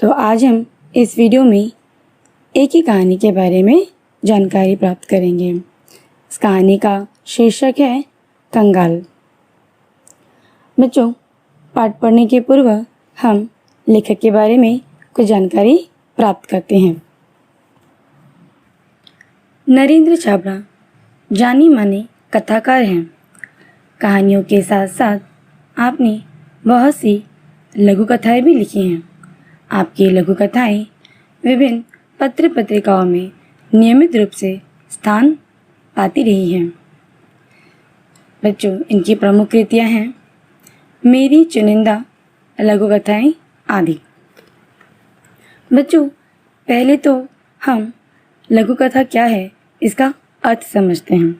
तो आज हम इस वीडियो में एक ही कहानी के बारे में जानकारी प्राप्त करेंगे। इस कहानी का शीर्षक है कंगाल। बच्चों, पाठ पढ़ने के पूर्व हम लेखक के बारे में कुछ जानकारी प्राप्त करते हैं। नरेंद्र छाबड़ा जानी माने कथाकार हैं। कहानियों के साथ साथ आपने बहुत सी लघु कथाएं भी लिखी हैं। आपकी लघु कथाएं विभिन्न पत्र पत्रिकाओं में नियमित रूप से स्थान पाती रही हैं। बच्चों, इनकी प्रमुख कृतियां हैं मेरी चुनिंदा लघु कथाएं आदि। बच्चों, पहले तो हम लघु कथा क्या है इसका अर्थ समझते हैं।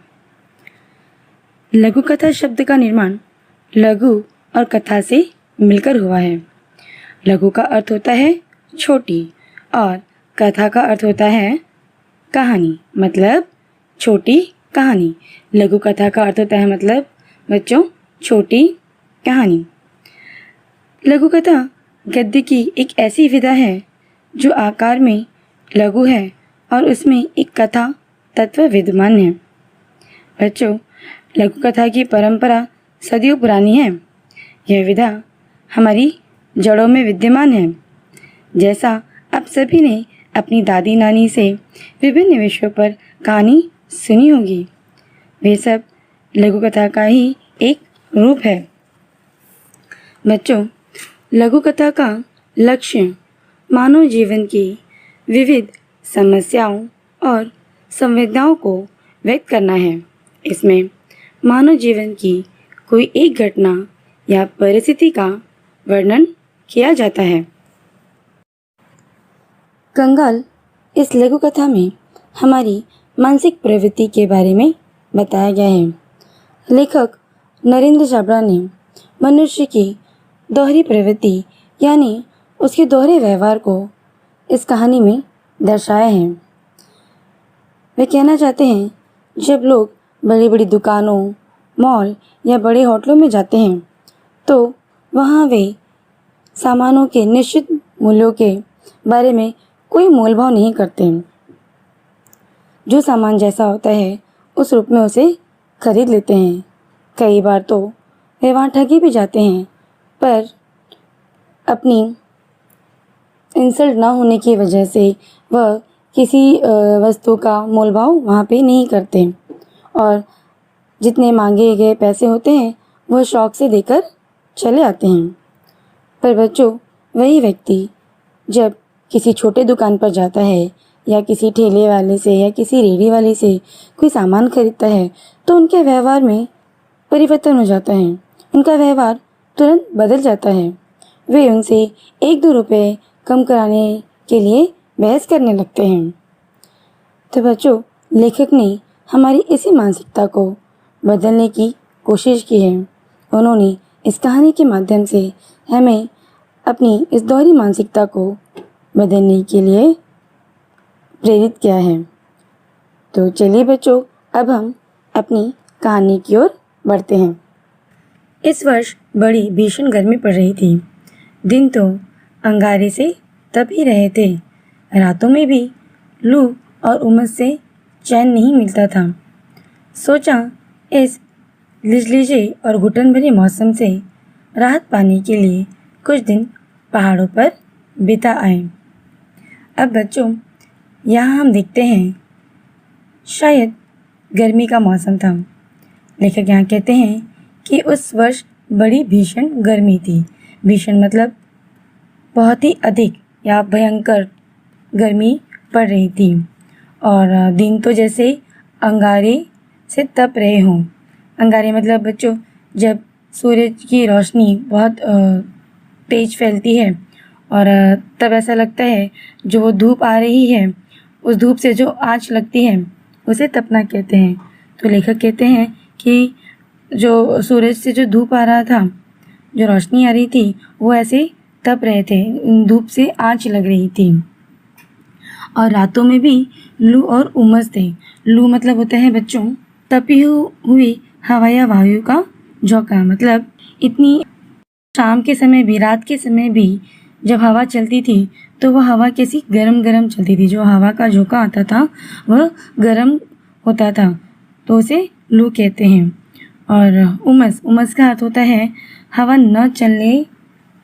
लघु कथा शब्द का निर्माण लघु और कथा से मिलकर हुआ है। लघु का अर्थ होता है छोटी और कथा का अर्थ होता है कहानी, मतलब छोटी कहानी। लघु कथा का अर्थ होता है मतलब बच्चों छोटी कहानी। लघु कथा गद्य की एक ऐसी विधा है जो आकार में लघु है और उसमें एक कथा तत्व विद्यमान है। बच्चों, लघु कथा की परंपरा सदियों पुरानी है। यह विधा हमारी जड़ों में विद्यमान है। जैसा आप सभी ने अपनी दादी नानी से विभिन्न विषयों पर कहानी सुनी होगी, वे सब लघु कथा का ही एक रूप है। बच्चों, लघु कथा का लक्ष्य मानव जीवन की विविध समस्याओं और संवेदनाओं को व्यक्त करना है। इसमें मानव जीवन की कोई एक घटना या परिस्थिति का वर्णन किया जाता है। कंगाल इस लघु कथा में हमारी मानसिक प्रवृत्ति के बारे में बताया गया है। लेखक नरेंद्र छाबड़ा ने मनुष्य की दोहरी प्रवृत्ति यानी उसके दोहरे व्यवहार को इस कहानी में दर्शाया है। वे कहना चाहते हैं, जब लोग बड़ी बड़ी दुकानों, मॉल या बड़े होटलों में जाते हैं तो वहाँ वे सामानों के निश्चित मूल्यों के बारे में कोई मोलभाव नहीं करते। जो सामान जैसा होता है उस रूप में उसे खरीद लेते हैं। कई बार तो वे वहाँ ठगी भी जाते हैं, पर अपनी इंसल्ट ना होने की वजह से वह किसी वस्तु का मोलभाव वहाँ पे नहीं करते और जितने मांगे गए पैसे होते हैं वह शौक से देकर चले आते हैं। पर बच्चों, वही व्यक्ति जब किसी छोटे दुकान पर जाता है या किसी ठेले वाले से या किसी रेहड़ी वाले से कोई सामान खरीदता है तो उनके व्यवहार में परिवर्तन हो जाता है। उनका व्यवहार तुरंत बदल जाता है। वे उनसे 1-2 रुपए कम कराने के लिए बहस करने लगते हैं। तो बच्चों, लेखक ने हमारी इसी मानसिकता को बदलने की कोशिश की है। उन्होंने इस कहानी के माध्यम से हमें अपनी इस दोहरी मानसिकता को बदलने के लिए प्रेरित किया है। तो चलिए बच्चों, अब हम अपनी कहानी की ओर बढ़ते हैं। इस वर्ष बड़ी भीषण गर्मी पड़ रही थी। दिन तो अंगारे से तप ही रहे थे, रातों में भी लू और उमस से चैन नहीं मिलता था। सोचा इस लिजलीजे और घुटन भरे मौसम से राहत पाने के लिए कुछ दिन पहाड़ों पर बिता आए। अब बच्चों, यहाँ हम देखते हैं शायद गर्मी का मौसम था। लेखक यहाँ कहते हैं कि उस वर्ष बड़ी भीषण गर्मी थी। भीषण मतलब बहुत ही अधिक या भयंकर गर्मी पड़ रही थी और दिन तो जैसे अंगारे से तप रहे हों। अंगारे मतलब बच्चों, जब सूरज की रोशनी बहुत तेज फैलती है और तब ऐसा लगता है जो वो धूप आ रही है उस धूप से जो आँच लगती है उसे तपना कहते हैं। तो लेखक कहते हैं कि जो सूरज से जो धूप आ रहा था, जो रोशनी आ रही थी, वो ऐसे तप रहे थे, धूप से आँच लग रही थी। और रातों में भी लू और उमस थे। लू मतलब होता है बच्चों तपी हुई हवा या वायु का झोंका। मतलब इतनी शाम के समय भी, रात के समय भी जब हवा चलती थी तो वह हवा कैसी गरम गरम चलती थी। जो हवा का झोंका आता था वह गरम होता था, तो उसे लू कहते हैं। और उमस का अर्थ होता है हवा न चलने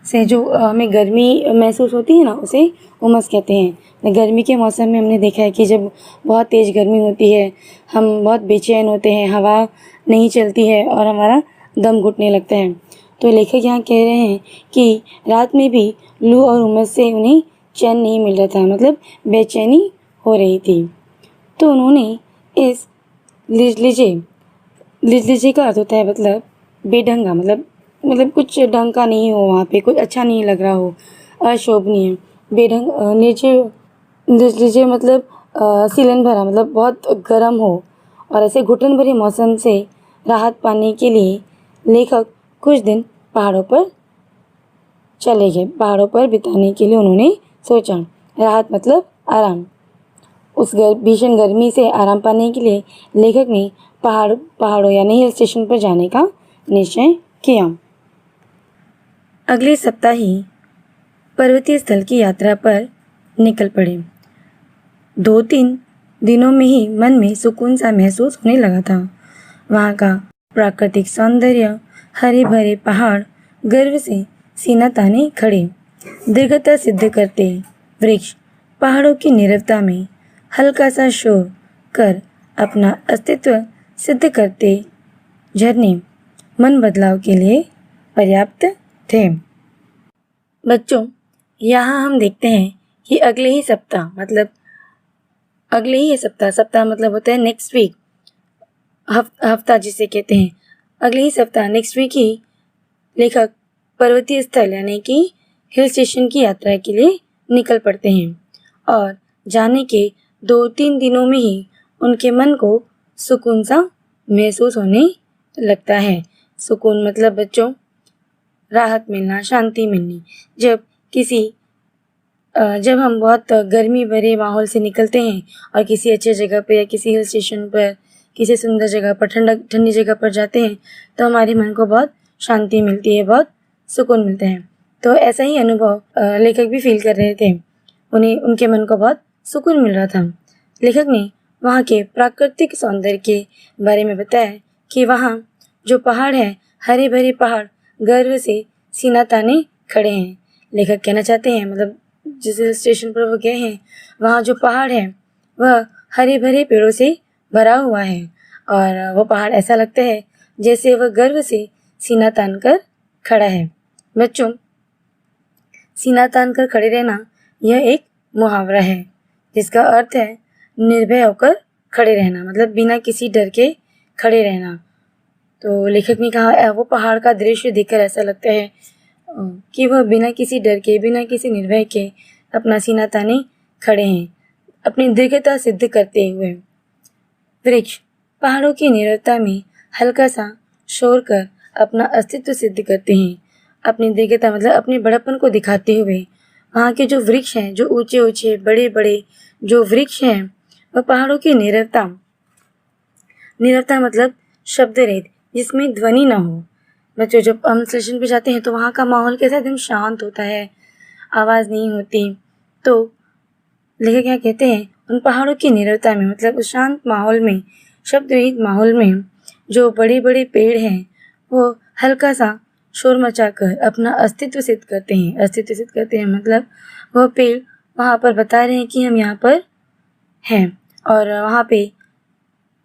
से जो हमें गर्मी महसूस होती है ना, उसे उमस कहते हैं। गर्मी के मौसम में हमने देखा है कि जब बहुत तेज़ गर्मी होती है, हम बहुत बेचैन होते हैं, हवा नहीं चलती है और हमारा दम घुटने लगता है। तो लेखक यहाँ कह रहे हैं कि रात में भी लू और उमस से उन्हें चैन नहीं मिल रहा था, मतलब बेचैनी हो रही थी। तो उन्होंने इस लिजलिजे का अर्थ होता है मतलब बेढंगा, मतलब कुछ ढंग का नहीं हो, वहाँ पे कुछ अच्छा नहीं लग रहा हो, अशोभनीय। बेढंग लिजलिजे मतलब सीलन भरा, मतलब बहुत गर्म हो। और ऐसे घुटन भरे मौसम से राहत पाने के लिए लेखक कुछ दिन पहाड़ों पर चले गए। पहाड़ों पर बिताने के लिए उन्होंने सोचा। राहत मतलब आराम। उस भीषण गर्मी से आराम पाने के लिए लेखक ने पहाड़ों यानी हिल स्टेशन पर जाने का निश्चय किया। अगले सप्ताह ही पर्वतीय स्थल की यात्रा पर निकल पड़े। 2-3 दिनों में ही मन में सुकून सा महसूस होने लगा था। वहाँ का प्राकृतिक सौंदर्य, हरे भरे पहाड़ गर्व से सीना ताने खड़े, दीर्घता सिद्ध करते वृक्ष, पहाड़ों की नीरवता में हल्का सा शोर कर अपना अस्तित्व सिद्ध करते झरने मन बदलाव के लिए पर्याप्त थे। बच्चों, यहाँ हम देखते हैं कि अगले ही सप्ताह मतलब होता है नेक्स्ट वीक, हफ्ता जिसे कहते हैं। अगले ही सप्ताह नेक्स्ट वीक ही लेखक पर्वतीय स्थल यानी कि हिल स्टेशन की यात्रा के लिए निकल पड़ते हैं। और जाने के 2-3 दिनों में ही उनके मन को सुकून सा महसूस होने लगता है। सुकून मतलब बच्चों राहत मिलना, शांति मिलनी। जब हम बहुत गर्मी भरे माहौल से निकलते हैं और किसी अच्छे जगह पर या किसी हिल स्टेशन पर, किसी सुंदर जगह पर, ठंडी जगह पर जाते हैं तो हमारे मन को बहुत शांति मिलती है, बहुत सुकून मिलता है। तो ऐसा ही अनुभव लेखक भी फील कर रहे थे। उनके मन को बहुत सुकून मिल रहा था। लेखक ने वहाँ के प्राकृतिक सौंदर्य के बारे में बताया कि वहाँ जो पहाड़ है, हरे भरे पहाड़ गर्व से सीना ताने खड़े हैं। लेखक कहना चाहते हैं मतलब जिस स्टेशन पर वो गए हैं वहाँ जो पहाड़ है वह हरे भरे पेड़ों से भरा हुआ है और वो पहाड़ ऐसा लगता है जैसे वह गर्व से सीना तान कर खड़ा है। बच्चों, सीना तान कर खड़े रहना यह एक मुहावरा है जिसका अर्थ है निर्भय होकर खड़े रहना, मतलब बिना किसी डर के खड़े रहना। तो लेखक ने कहा वो पहाड़ का दृश्य देखकर ऐसा लगता है कि वह बिना किसी डर के, बिना किसी निर्भय के अपना सीना ताने खड़े हैं, अपनी दीर्घता सिद्ध करते हुए। वृक्ष पहाड़ों की नीरवता में हल्का सा शोर कर अपना अस्तित्व सिद्ध करते हैं, अपनी दीर्घता मतलब अपने बड़प्पन को दिखाते हुए। वहाँ के जो वृक्ष हैं, जो ऊंचे ऊंचे बड़े बड़े जो वृक्ष हैं, वह पहाड़ों की नीरवता मतलब शब्द रहित, जिसमें ध्वनि ना हो। बच्चों, जब हम स्टेशन पे जाते हैं तो वहाँ का माहौल कैसा एकदम शांत होता है, आवाज़ नहीं होती। तो लेखक क्या कहते हैं, उन पहाड़ों की नीरवता में मतलब उस शांत माहौल में, शब्द रहित माहौल में जो बड़े बड़े पेड़ हैं वो हल्का सा शोर मचाकर अपना अस्तित्व सिद्ध करते हैं। मतलब वह पेड़ वहाँ पर बता रहे हैं कि हम यहाँ पर हैं। और वहाँ पे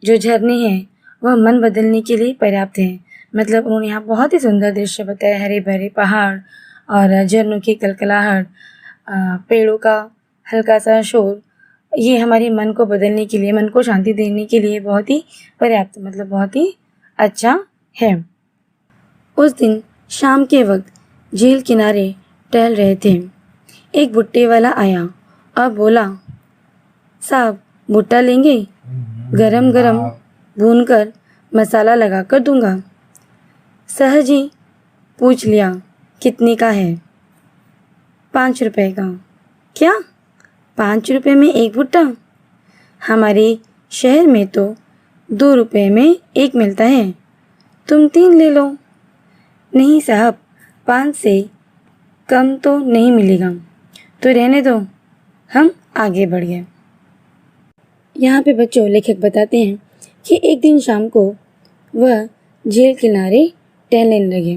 जो झरने हैं वह मन बदलने के लिए पर्याप्त हैं। मतलब उन्होंने यहाँ बहुत ही सुंदर दृश्य बताया, हरे भरे पहाड़ और झरनों की कलकलाहट, पेड़ों का हल्का सा शोर, ये हमारे मन को बदलने के लिए, मन को शांति देने के लिए बहुत ही पर्याप्त, मतलब बहुत ही अच्छा है। उस दिन शाम के वक्त झील किनारे टहल रहे थे। एक भुट्टे वाला आया और बोला, साहब भुट्टा लेंगे? गरम गरम भूनकर मसाला लगाकर दूंगा। सहज ही पूछ लिया, कितने का है? 5 रुपए का। क्या 5 रुपए में एक भुट्टा? हमारे शहर में तो 2 रुपए में एक मिलता है, तुम 3 ले लो। नहीं साहब, 5 से कम तो नहीं मिलेगा, तो रहने दो, हम आगे बढ़ गए। यहाँ पे बच्चों लेखक बताते हैं कि एक दिन शाम को वह झील किनारे टहलने लगे।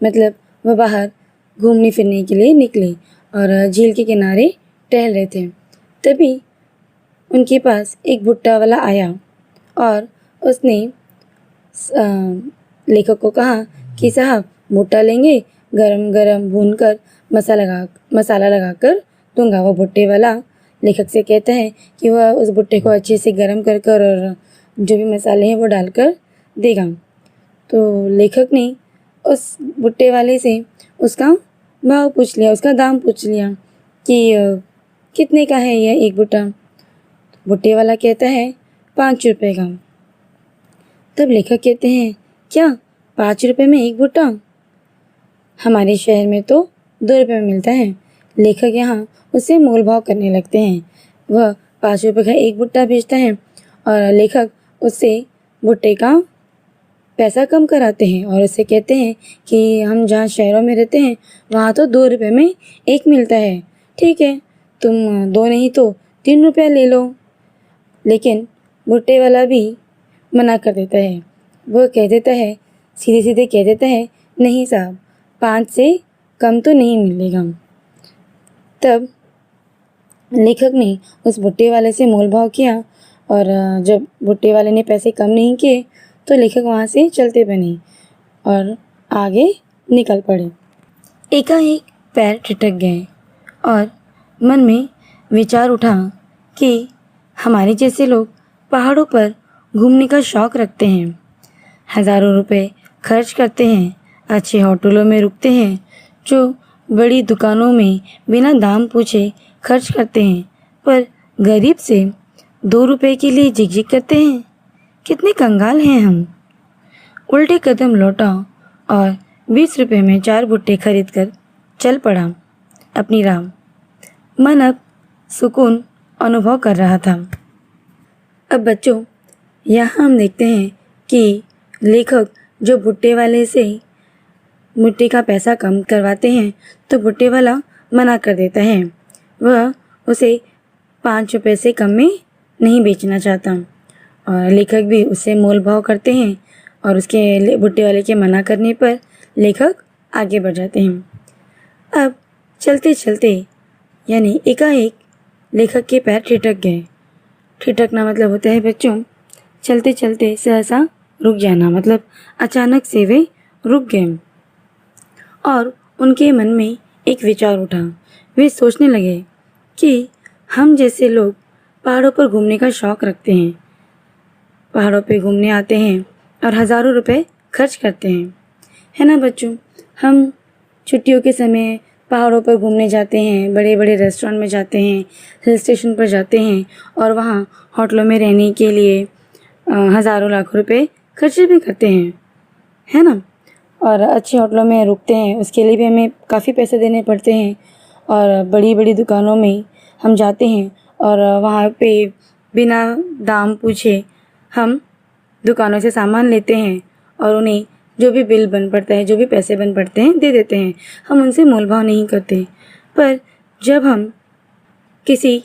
मतलब वह बाहर घूमने फिरने के लिए निकले और झील के किनारे टहल रहे थे। तभी उनके पास एक भुट्टा वाला आया और उसने लेखक को कहा कि साहब भुट्टा लेंगे, गरम गरम भून कर मसाला लगाकर दूंगा। वो भुट्टे वाला लेखक से कहता है कि वह उस भुट्टे को अच्छे से गरम कर कर और जो भी मसाले हैं वो डालकर देगा। तो लेखक ने उस भुट्टे वाले से उसका भाव पूछ लिया, उसका दाम पूछ लिया कि कितने का है यह एक भुट्टा। भुट्टे वाला कहता है 5 रुपये का। तब लेखक कहते हैं, क्या 5 रुपये में एक भुट्टा? हमारे शहर में तो 2 रुपये में मिलता है। लेखक यहाँ उससे मोल भाव करने लगते हैं। वह 5 रुपये का एक भुट्टा बेचता है और लेखक उससे भुट्टे का पैसा कम कराते हैं और उससे कहते हैं कि हम जहाँ शहरों में रहते हैं वहाँ तो 2 रुपये में एक मिलता है। ठीक है, तुम 2 नहीं तो 3 रुपये ले लो। लेकिन भुट्टे वाला भी मना कर देता है। वह कह देता है, सीधे सीधे कह देता है, नहीं साहब, 5 से कम तो नहीं मिलेगा। तब लेखक ने उस भुट्टे वाले से मोल भाव किया और जब भुट्टे वाले ने पैसे कम नहीं किए तो लेखक वहाँ से चलते बने और आगे निकल पड़े। एकाएक पैर ठिठक गए और मन में विचार उठा कि हमारे जैसे लोग पहाड़ों पर घूमने का शौक़ रखते हैं, हज़ारों रुपए खर्च करते हैं, अच्छे होटलों में रुकते हैं, जो बड़ी दुकानों में बिना दाम पूछे खर्च करते हैं, पर गरीब से 2 रुपए के लिए झिकझिक करते हैं। कितने कंगाल हैं हम। उल्टे कदम लौटा और 20 रुपए में 4 भुट्टे खरीद कर चल पड़ा अपनी राह। मन अब सुकून अनुभव कर रहा था। अब बच्चों, यहाँ हम देखते हैं कि लेखक जो भुट्टे वाले से भुट्टे का पैसा कम करवाते हैं तो भुट्टे वाला मना कर देता है। वह उसे 5 रुपये से कम में नहीं बेचना चाहता और लेखक भी उससे मोल भाव करते हैं और उसके भुट्टे वाले के मना करने पर लेखक आगे बढ़ जाते हैं। अब चलते चलते यानी एकाएक लेखक के पैर ठिठक गए। ठिठकना मतलब होता है बच्चों, चलते चलते सहसा रुक जाना, मतलब अचानक से वे रुक गए और उनके मन में एक विचार उठा। वे सोचने लगे कि हम जैसे लोग पहाड़ों पर घूमने का शौक़ रखते हैं, पहाड़ों पे घूमने आते हैं और हज़ारों रुपए खर्च करते हैं, है ना बच्चों। हम छुट्टियों के समय पहाड़ों पर घूमने जाते हैं, बड़े बड़े रेस्टोरेंट में जाते हैं, हिल स्टेशन पर जाते हैं और वहाँ होटलों में रहने के लिए हज़ारों लाखों रुपए खर्च भी करते हैं, है ना। और अच्छे होटलों में रुकते हैं, उसके लिए भी हमें काफ़ी पैसे देने पड़ते हैं और बड़ी बड़ी दुकानों में हम जाते हैं और वहाँ पे बिना दाम पूछे हम दुकानों से सामान लेते हैं और उन्हें जो भी बिल बन पड़ता है, जो भी पैसे बन पड़ते हैं दे देते हैं। हम उनसे मोल भाव नहीं करते। पर जब हम किसी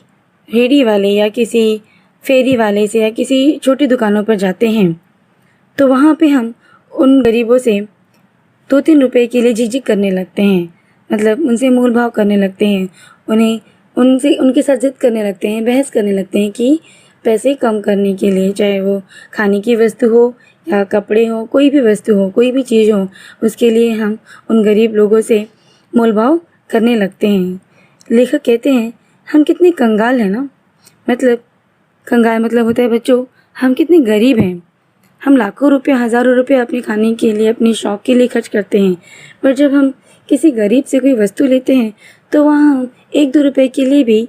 रेहड़ी वाले या किसी फेरी वाले से या किसी छोटी दुकानों पर जाते हैं तो वहाँ पे हम उन गरीबों से 2-3 रुपए के लिए झिकझिक करने लगते हैं, मतलब उनसे मोल भाव करने लगते हैं, उनके साथ जिद करने लगते हैं, बहस करने लगते हैं कि पैसे कम करने के लिए, चाहे वो खाने की वस्तु हो या कपड़े हो, कोई भी वस्तु हो, कोई भी चीज़ हो, उसके लिए हम उन गरीब लोगों से मोल भाव करने लगते हैं। लेखक कहते हैं हम कितने कंगाल हैं ना, मतलब कंगाल मतलब होता है बच्चों हम कितने गरीब हैं। हम लाखों रुपए, हज़ारों रुपए अपने खाने के लिए, अपने शौक़ के लिए खर्च करते हैं, पर जब हम किसी गरीब से कोई वस्तु लेते हैं तो वहाँ हम 1-2 रुपए के लिए भी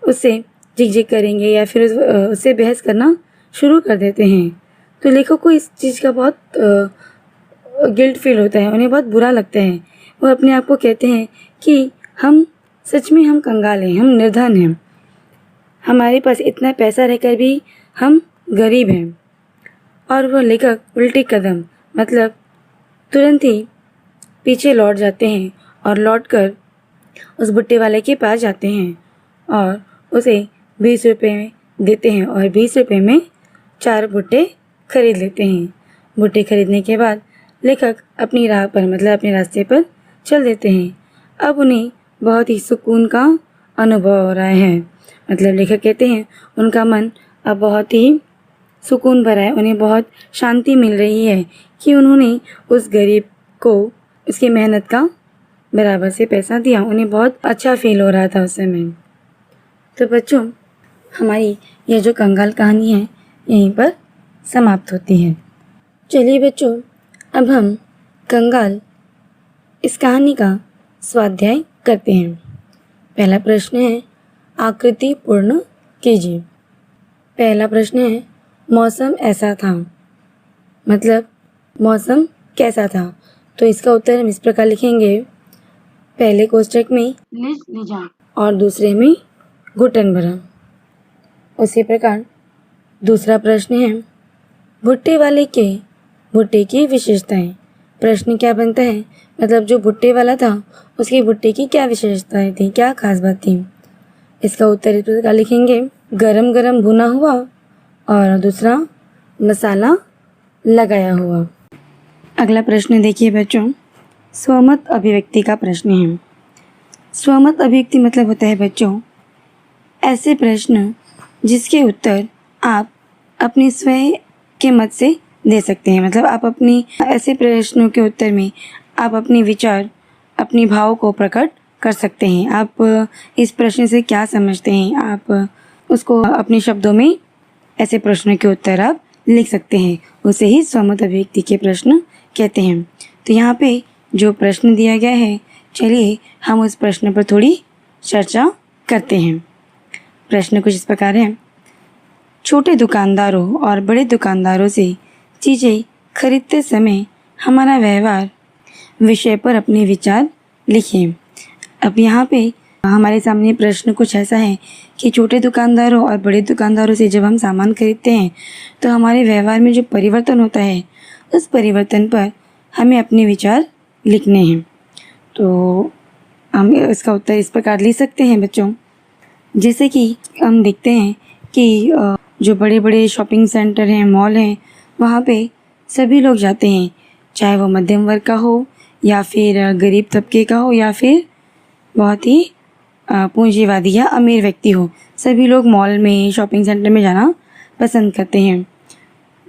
उससे झिकझिक करेंगे या फिर उससे बहस करना शुरू कर देते हैं। तो लेखक को इस चीज़ का बहुत गिल्ट फील होता है, उन्हें बहुत बुरा लगता है। वो अपने आप को कहते हैं कि हम सच में हम कंगाल हैं, हम निर्धन हैं, हमारे पास इतना पैसा रहकर भी हम गरीब हैं। और वह लेखक उल्टे कदम मतलब तुरंत ही पीछे लौट जाते हैं और लौटकर उस भुट्टे वाले के पास जाते हैं और उसे 20 रुपये देते हैं और 20 रुपये में 4 भुट्टे खरीद लेते हैं। भुट्टे खरीदने के बाद लेखक अपनी राह पर मतलब अपने रास्ते पर चल देते हैं। अब उन्हें बहुत ही सुकून का अनुभव हो रहा है। मतलब लेखक कहते हैं उनका मन अब बहुत ही सुकून भरा है, उन्हें बहुत शांति मिल रही है कि उन्होंने उस गरीब को उसकी मेहनत का बराबर से पैसा दिया। उन्हें बहुत अच्छा फील हो रहा था उस समय। तो बच्चों, हमारी यह जो कंगाल कहानी है यहीं पर समाप्त होती है। चलिए बच्चों, अब हम कंगाल इस कहानी का स्वाध्याय करते हैं। पहला प्रश्न है, आकृति पूर्ण कीजिए। पहला प्रश्न है, मौसम ऐसा था, मतलब मौसम कैसा था। तो इसका उत्तर हम इस प्रकार लिखेंगे, पहले कोष्ठक में लिजा और दूसरे में घुटन भरा। उसी प्रकार दूसरा प्रश्न है, भुट्टे वाले के भुट्टे की विशेषताएं। प्रश्न क्या बनता है, मतलब जो भुट्टे वाला था उसके भुट्टे की क्या विशेषताएं थी, क्या खास बात थी। इसका उत्तर इस प्रकार लिखेंगे, गरम गरम भुना हुआ और दूसरा मसाला लगाया हुआ। अगला प्रश्न देखिए बच्चों, स्वमत अभिव्यक्ति का प्रश्न है। स्वमत अभिव्यक्ति मतलब होता है बच्चों ऐसे प्रश्न जिसके उत्तर आप अपने स्वयं के मत से दे सकते हैं। मतलब आप अपनी ऐसे प्रश्नों के उत्तर में आप अपने विचार, अपनी भाव को प्रकट कर सकते हैं। आप इस प्रश्न से क्या समझते हैं, आप उसको अपने शब्दों में ऐसे प्रश्नों के उत्तर आप लिख सकते हैं। उसे ही स्वमत अभिव्यक्ति के प्रश्न कहते हैं। तो यहाँ पे जो प्रश्न दिया गया है, चलिए हम उस प्रश्न पर थोड़ी चर्चा करते हैं। प्रश्न कुछ इस प्रकार है, छोटे दुकानदारों और बड़े दुकानदारों से चीज़ें खरीदते समय हमारा व्यवहार विषय पर अपने विचार लिखिए। अब यहाँ पे हमारे सामने प्रश्न कुछ ऐसा है कि छोटे दुकानदारों और बड़े दुकानदारों से जब हम सामान खरीदते हैं तो हमारे व्यवहार में जो परिवर्तन होता है उस परिवर्तन पर हमें अपने विचार लिखने हैं। तो हम इसका उत्तर इस प्रकार लिख सकते हैं बच्चों, जैसे कि हम देखते हैं कि जो बड़े बड़े शॉपिंग सेंटर हैं, मॉल हैं, वहाँ पे सभी लोग जाते हैं, चाहे वो मध्यम वर्ग का हो या फिर गरीब तबके का हो या फिर बहुत ही पूंजीवादी या अमीर व्यक्ति हो। सभी लोग मॉल में, शॉपिंग सेंटर में जाना पसंद करते हैं।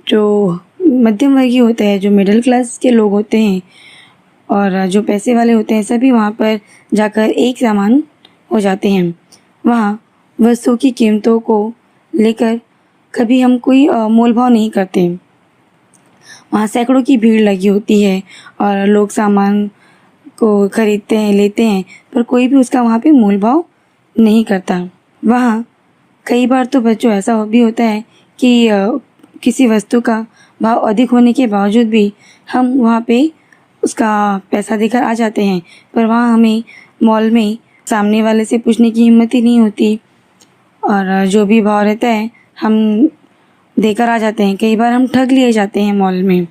जो मध्यम वर्गीय होता है, जो मिडिल क्लास के लोग होते हैं और जो पैसे वाले होते हैं, सभी वहाँ पर जाकर एक समान हो जाते हैं। वहाँ वस्तु की कीमतों को लेकर कभी हम कोई मोल भाव नहीं करते। वहाँ सैकड़ों की भीड़ लगी होती है और लोग सामान को खरीदते हैं, लेते हैं, पर कोई भी उसका वहाँ पे मोल भाव नहीं करता। वहाँ कई बार तो बच्चों ऐसा भी होता है कि किसी वस्तु का भाव अधिक होने के बावजूद भी हम वहाँ पे उसका पैसा देकर आ जाते हैं, पर वहाँ हमें मॉल में सामने वाले से पूछने की हिम्मत ही नहीं होती और जो भी भाव रहता है हम देकर आ जाते हैं। कई बार हम ठग लिए जाते हैं मॉल में,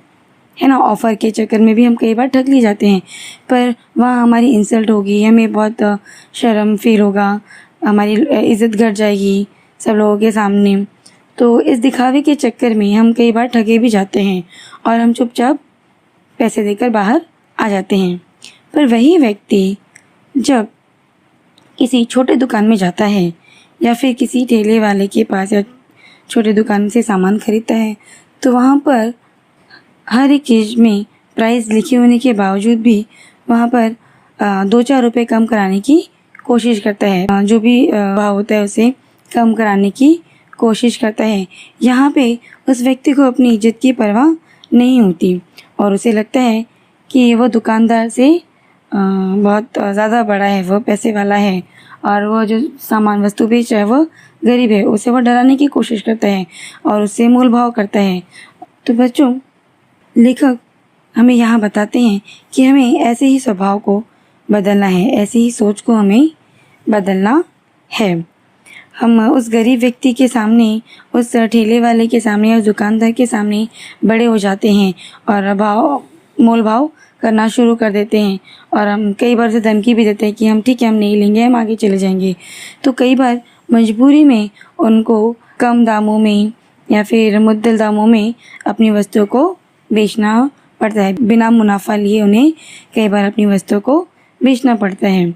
है ना, ऑफ़र के चक्कर में भी हम कई बार ठग लिए जाते हैं, पर वहाँ हमारी इंसल्ट होगी, हमें बहुत शर्म फील होगा, हमारी इज़्ज़त घट जाएगी सब लोगों के सामने। तो इस दिखावे के चक्कर में हम कई बार ठगे भी जाते हैं और हम चुपचाप पैसे देकर बाहर आ जाते हैं। पर वही व्यक्ति जब किसी छोटे दुकान में जाता है या फिर किसी ठेले वाले के पास या छोटे दुकान से सामान खरीदता है तो वहाँ पर हर एक चीज़ में प्राइस लिखे होने के बावजूद भी वहाँ पर 2-4 रुपये कम कराने की कोशिश करता है। जो भी भाव होता है उसे कम कराने की कोशिश करता है। यहाँ पे उस व्यक्ति को अपनी इज्जत की परवाह नहीं होती और उसे लगता है कि वो दुकानदार से बहुत ज़्यादा बड़ा है, वो पैसे वाला है और वो जो सामान वस्तु बेच रहा है वो गरीब है। उसे वो डराने की कोशिश करता है और उससे मोल भाव करता है। तो बच्चों, लेखक हमें यहाँ बताते हैं कि हमें ऐसे ही स्वभाव को बदलना है, ऐसी ही सोच को हमें बदलना है। हम उस गरीब व्यक्ति के सामने, उस ठेले वाले के सामने, उस दुकानदार के सामने बड़े हो जाते हैं और मोल भाव करना शुरू कर देते हैं और हम कई बार से धमकी भी देते हैं कि हम ठीक है, हम नहीं लेंगे, हम आगे चले जाएंगे। तो कई बार मजबूरी में उनको कम दामों में या फिर मुद्दल दामों में अपनी वस्तुओं को बेचना पड़ता है। बिना मुनाफा लिए उन्हें कई बार अपनी वस्तुओं को बेचना पड़ता है।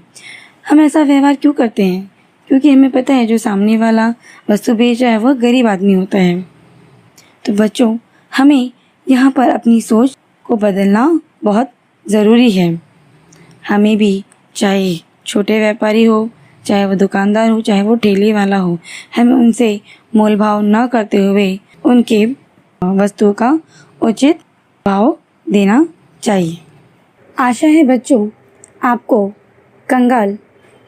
हम ऐसा व्यवहार क्यों करते हैं? क्योंकि हमें पता है जो सामने वाला वस्तु बेच रहा है वह गरीब आदमी होता है। तो बच्चों, हमें यहाँ पर अपनी सोच को बदलना बहुत ज़रूरी है। हमें भी, चाहे छोटे व्यापारी हो, चाहे वो दुकानदार हो, चाहे वो ठेले वाला हो, हमें उनसे मोल भाव न करते हुए उनके वस्तुओं का उचित भाव देना चाहिए। आशा है बच्चों आपको कंगाल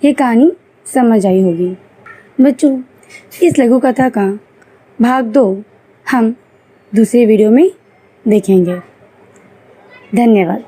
ये कहानी समझ आई होगी। बच्चों, इस लघु कथा का भाग 2 हम दूसरे वीडियो में देखेंगे। धन्यवाद।